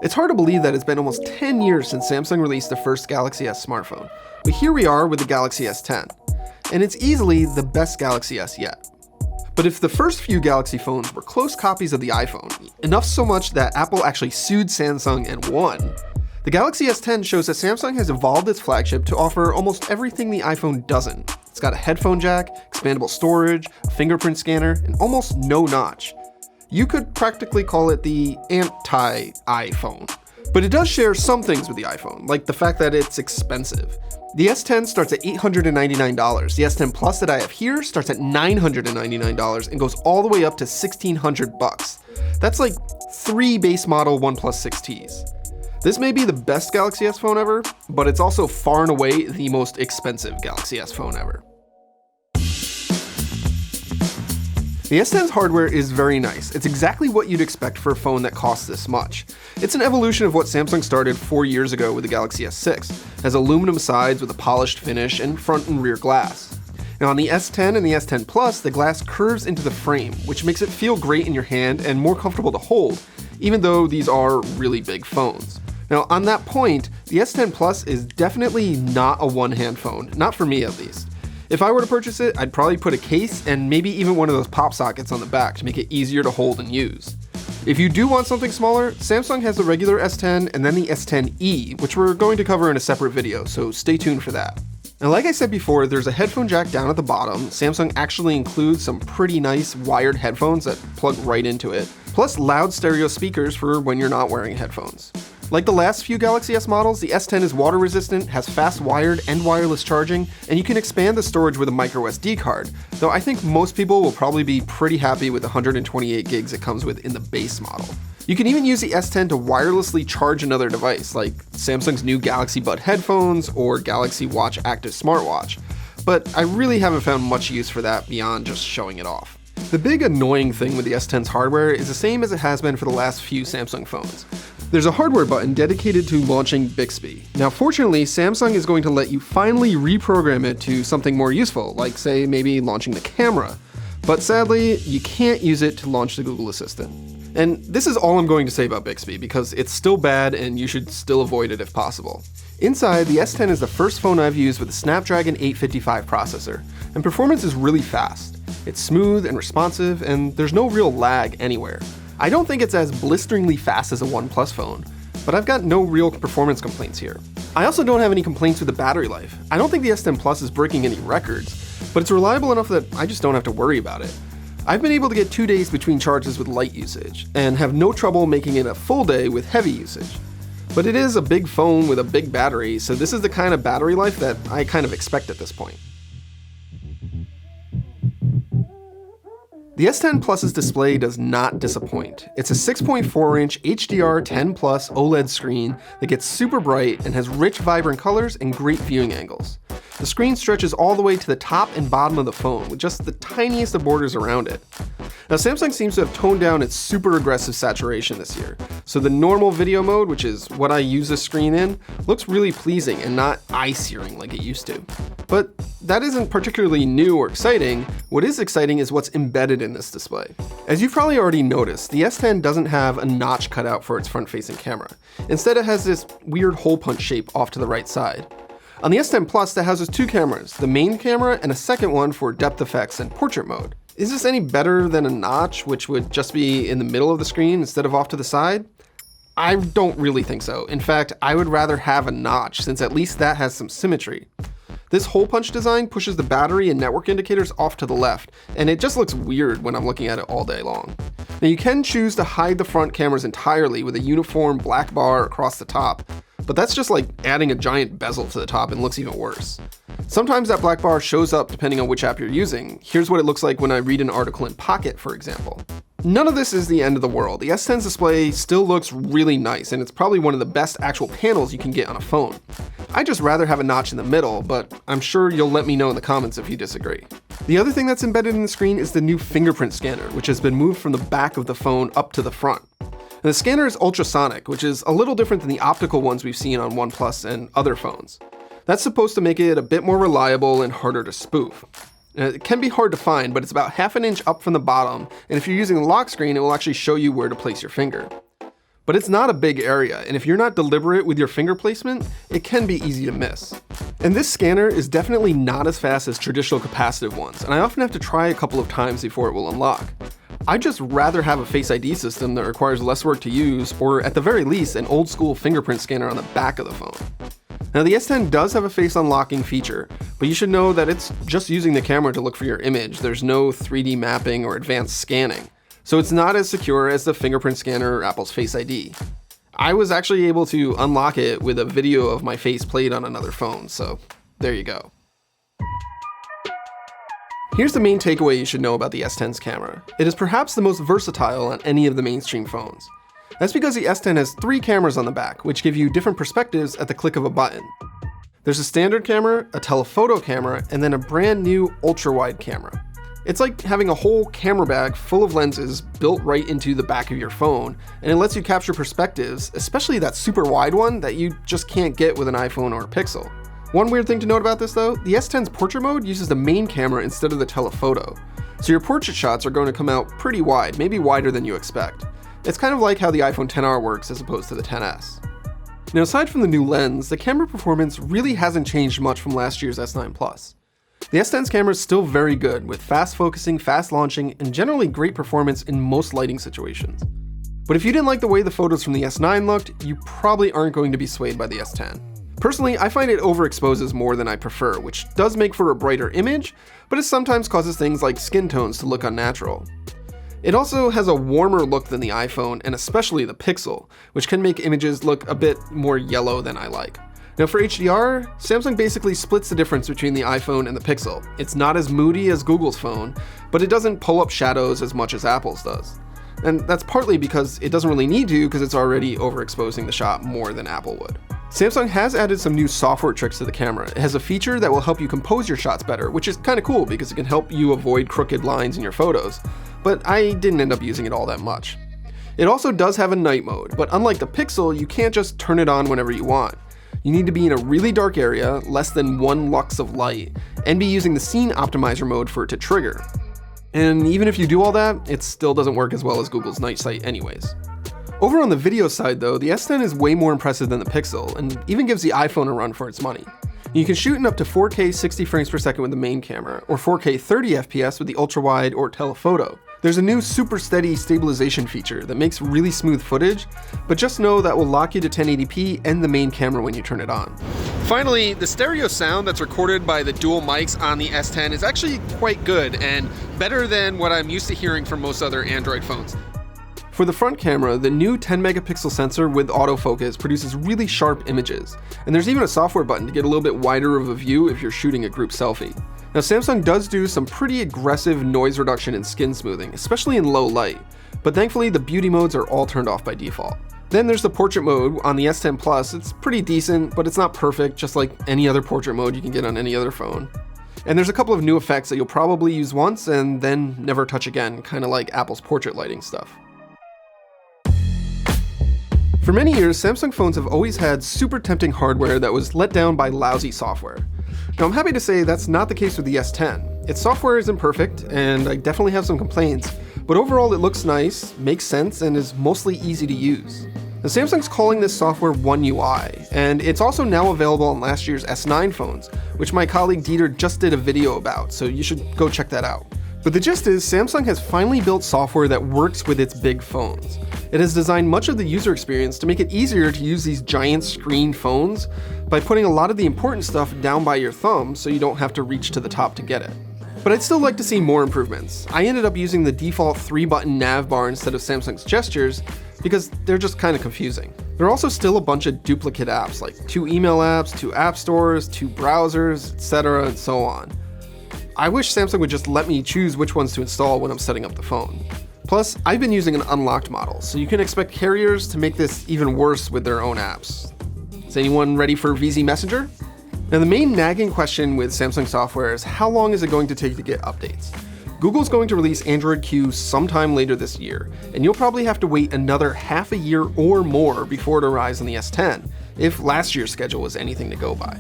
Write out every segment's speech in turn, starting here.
It's hard to believe that it's been almost 10 years since Samsung released the first Galaxy S smartphone, but here we are with the Galaxy S10, and it's easily the best Galaxy S yet. But if the first few Galaxy phones were close copies of the iPhone, enough so much that Apple actually sued Samsung and won, the Galaxy S10 shows that Samsung has evolved its flagship to offer almost everything the iPhone doesn't. It's got a headphone jack, expandable storage, a fingerprint scanner, and almost no notch. You could practically call it the anti-iPhone. But it does share some things with the iPhone, like the fact that it's expensive. The S10 starts at $899. The S10 Plus that I have here starts at $999 and goes all the way up to $1,600. That's like 3 base model OnePlus 6Ts. This may be the best Galaxy S phone ever, but it's also far and away the most expensive Galaxy S phone ever. The S10's hardware is very nice. It's exactly what you'd expect for a phone that costs this much. It's an evolution of what Samsung started 4 years ago with the Galaxy S6. It has aluminum sides with a polished finish and front and rear glass. Now on the S10 and the S10 Plus, the glass curves into the frame, which makes it feel great in your hand and more comfortable to hold, even though these are really big phones. Now on that point, the S10 Plus is definitely not a one-hand phone, not for me at least. If I were to purchase it, I'd probably put a case and maybe even one of those pop sockets on the back to make it easier to hold and use. If you do want something smaller, Samsung has the regular S10 and then the S10e, which we're going to cover in a separate video, so stay tuned for that. Now like I said before, there's a headphone jack down at the bottom. Samsung actually includes some pretty nice wired headphones that plug right into it, plus loud stereo speakers for when you're not wearing headphones. Like the last few Galaxy S models, the S10 is water resistant, has fast wired and wireless charging, and you can expand the storage with a microSD card, though I think most people will probably be pretty happy with the 128 gigs it comes with in the base model. You can even use the S10 to wirelessly charge another device, like Samsung's new Galaxy Bud headphones or Galaxy Watch Active smartwatch, but I really haven't found much use for that beyond just showing it off. The big annoying thing with the S10's hardware is the same as it has been for the last few Samsung phones. There's a hardware button dedicated to launching Bixby. Now fortunately, Samsung is going to let you finally reprogram it to something more useful, like say maybe launching the camera. But sadly, you can't use it to launch the Google Assistant. And this is all I'm going to say about Bixby because it's still bad and you should still avoid it if possible. Inside, the S10 is the first phone I've used with a Snapdragon 855 processor, and performance is really fast. It's smooth and responsive, and there's no real lag anywhere. I don't think it's as blisteringly fast as a OnePlus phone, but I've got no real performance complaints here. I also don't have any complaints with the battery life. I don't think the S10 Plus is breaking any records, but it's reliable enough that I just don't have to worry about it. I've been able to get 2 days between charges with light usage, and have no trouble making it a full day with heavy usage. But it is a big phone with a big battery, so this is the kind of battery life that I kind of expect at this point. The S10 Plus's display does not disappoint. It's a 6.4-inch HDR10 Plus OLED screen that gets super bright and has rich, vibrant colors and great viewing angles. The screen stretches all the way to the top and bottom of the phone with just the tiniest of borders around it. Now Samsung seems to have toned down its super aggressive saturation this year, so the normal video mode, which is what I use this screen in, looks really pleasing and not eye-searing like it used to. But that isn't particularly new or exciting. What is exciting is what's embedded in this display. As you've probably already noticed, the S10 doesn't have a notch cut out for its front-facing camera. Instead, it has this weird hole punch shape off to the right side. On the S10 Plus, that houses 2 cameras, the main camera and a second one for depth effects and portrait mode. Is this any better than a notch, which would just be in the middle of the screen instead of off to the side? I don't really think so. In fact, I would rather have a notch, since at least that has some symmetry. This hole punch design pushes the battery and network indicators off to the left, and it just looks weird when I'm looking at it all day long. Now you can choose to hide the front cameras entirely with a uniform black bar across the top, but that's just like adding a giant bezel to the top and looks even worse. Sometimes that black bar shows up depending on which app you're using. Here's what it looks like when I read an article in Pocket, for example. None of this is the end of the world. The S10's display still looks really nice, and it's probably one of the best actual panels you can get on a phone. I'd just rather have a notch in the middle, but I'm sure you'll let me know in the comments if you disagree. The other thing that's embedded in the screen is the new fingerprint scanner, which has been moved from the back of the phone up to the front. And the scanner is ultrasonic, which is a little different than the optical ones we've seen on OnePlus and other phones. That's supposed to make it a bit more reliable and harder to spoof. It can be hard to find, but it's about half an inch up from the bottom, and if you're using the lock screen, it will actually show you where to place your finger. But it's not a big area, and if you're not deliberate with your finger placement, it can be easy to miss. And this scanner is definitely not as fast as traditional capacitive ones, and I often have to try a couple of times before it will unlock. I'd just rather have a Face ID system that requires less work to use, or at the very least, an old school fingerprint scanner on the back of the phone. Now the S10 does have a face unlocking feature, but you should know that it's just using the camera to look for your image. There's no 3D mapping or advanced scanning. So it's not as secure as the fingerprint scanner or Apple's Face ID. I was actually able to unlock it with a video of my face played on another phone, so there you go. Here's the main takeaway you should know about the S10's camera. It is perhaps the most versatile on any of the mainstream phones. That's because the S10 has 3 cameras on the back, which give you different perspectives at the click of a button. There's a standard camera, a telephoto camera, and then a brand new ultra-wide camera. It's like having a whole camera bag full of lenses built right into the back of your phone, and it lets you capture perspectives, especially that super wide one that you just can't get with an iPhone or a Pixel. One weird thing to note about this though, the S10's portrait mode uses the main camera instead of the telephoto. So your portrait shots are going to come out pretty wide, maybe wider than you expect. It's kind of like how the iPhone XR works as opposed to the XS. Now aside from the new lens, the camera performance really hasn't changed much from last year's S9 Plus. The S10's camera is still very good, with fast focusing, fast launching, and generally great performance in most lighting situations. But if you didn't like the way the photos from the S9 looked, you probably aren't going to be swayed by the S10. Personally, I find it overexposes more than I prefer, which does make for a brighter image, but it sometimes causes things like skin tones to look unnatural. It also has a warmer look than the iPhone, and especially the Pixel, which can make images look a bit more yellow than I like. Now for HDR, Samsung basically splits the difference between the iPhone and the Pixel. It's not as moody as Google's phone, but it doesn't pull up shadows as much as Apple's does. And that's partly because it doesn't really need to, because it's already overexposing the shot more than Apple would. Samsung has added some new software tricks to the camera. It has a feature that will help you compose your shots better, which is kind of cool because it can help you avoid crooked lines in your photos, but I didn't end up using it all that much. It also does have a night mode, but unlike the Pixel, you can't just turn it on whenever you want. You need to be in a really dark area, less than 1 lux of light, and be using the scene optimizer mode for it to trigger. And even if you do all that, it still doesn't work as well as Google's night sight anyways. Over on the video side though, the S10 is way more impressive than the Pixel, and even gives the iPhone a run for its money. You can shoot in up to 4K 60 frames per second with the main camera, or 4K 30 FPS with the ultra-wide or telephoto. There's a new super steady stabilization feature that makes really smooth footage, but just know that will lock you to 1080p and the main camera when you turn it on. Finally, the stereo sound that's recorded by the dual mics on the S10 is actually quite good and better than what I'm used to hearing from most other Android phones. For the front camera, the new 10 megapixel sensor with autofocus produces really sharp images, and there's even a software button to get a little bit wider of a view if you're shooting a group selfie. Now Samsung does do some pretty aggressive noise reduction and skin smoothing, especially in low light, but thankfully the beauty modes are all turned off by default. Then there's the portrait mode on the S10 Plus. It's pretty decent, but it's not perfect, just like any other portrait mode you can get on any other phone. And there's a couple of new effects that you'll probably use once and then never touch again, kind of like Apple's portrait lighting stuff. For many years, Samsung phones have always had super tempting hardware that was let down by lousy software. Now I'm happy to say that's not the case with the S10. Its software isn't perfect, and I definitely have some complaints, but overall it looks nice, makes sense, and is mostly easy to use. Now Samsung's calling this software One UI, and it's also now available on last year's S9 phones, which my colleague Dieter just did a video about, so you should go check that out. But the gist is, Samsung has finally built software that works with its big phones. It has designed much of the user experience to make it easier to use these giant screen phones by putting a lot of the important stuff down by your thumb so you don't have to reach to the top to get it. But I'd still like to see more improvements. I ended up using the default 3-button nav bar instead of Samsung's gestures because they're just kind of confusing. There are also still a bunch of duplicate apps, like 2 email apps, 2 app stores, 2 browsers, etc., and so on. I wish Samsung would just let me choose which ones to install when I'm setting up the phone. Plus, I've been using an unlocked model, so you can expect carriers to make this even worse with their own apps. Is anyone ready for VZ Messenger? Now the main nagging question with Samsung software is how long is it going to take to get updates? Google's going to release Android Q sometime later this year, and you'll probably have to wait another half a year or more before it arrives on the S10, if last year's schedule was anything to go by.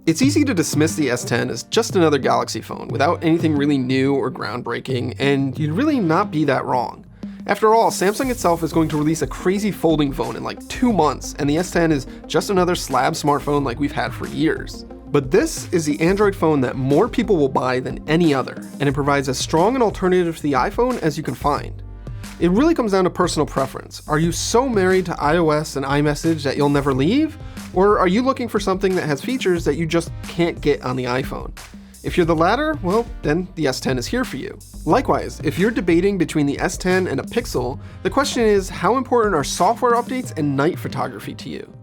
It's easy to dismiss the S10 as just another Galaxy phone without anything really new or groundbreaking, and you'd really not be that wrong. After all, Samsung itself is going to release a crazy folding phone in like 2 months, and the S10 is just another slab smartphone like we've had for years. But this is the Android phone that more people will buy than any other, and it provides as strong an alternative to the iPhone as you can find. It really comes down to personal preference. Are you so married to iOS and iMessage that you'll never leave? Or are you looking for something that has features that you just can't get on the iPhone? If you're the latter, well, then the S10 is here for you. Likewise, if you're debating between the S10 and a Pixel, the question is, how important are software updates and night photography to you?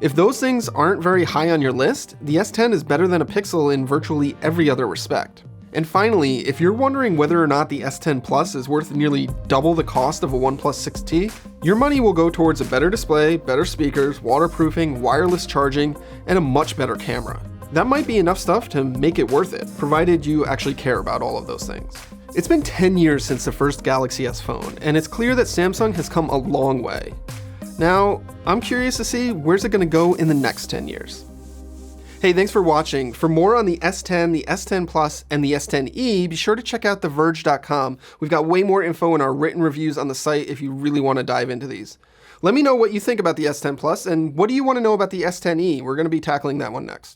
If those things aren't very high on your list, the S10 is better than a Pixel in virtually every other respect. And finally, if you're wondering whether or not the S10 Plus is worth nearly double the cost of a OnePlus 6T, your money will go towards a better display, better speakers, waterproofing, wireless charging, and a much better camera. That might be enough stuff to make it worth it, provided you actually care about all of those things. It's been 10 years since the first Galaxy S phone, and it's clear that Samsung has come a long way. Now, I'm curious to see where's it going to go in the next 10 years. Hey, thanks for watching. For more on the S10, the S10 Plus, and the S10e, be sure to check out theverge.com. We've got way more info in our written reviews on the site if you really want to dive into these. Let me know what you think about the S10 Plus, and what do you want to know about the S10e? We're going to be tackling that one next.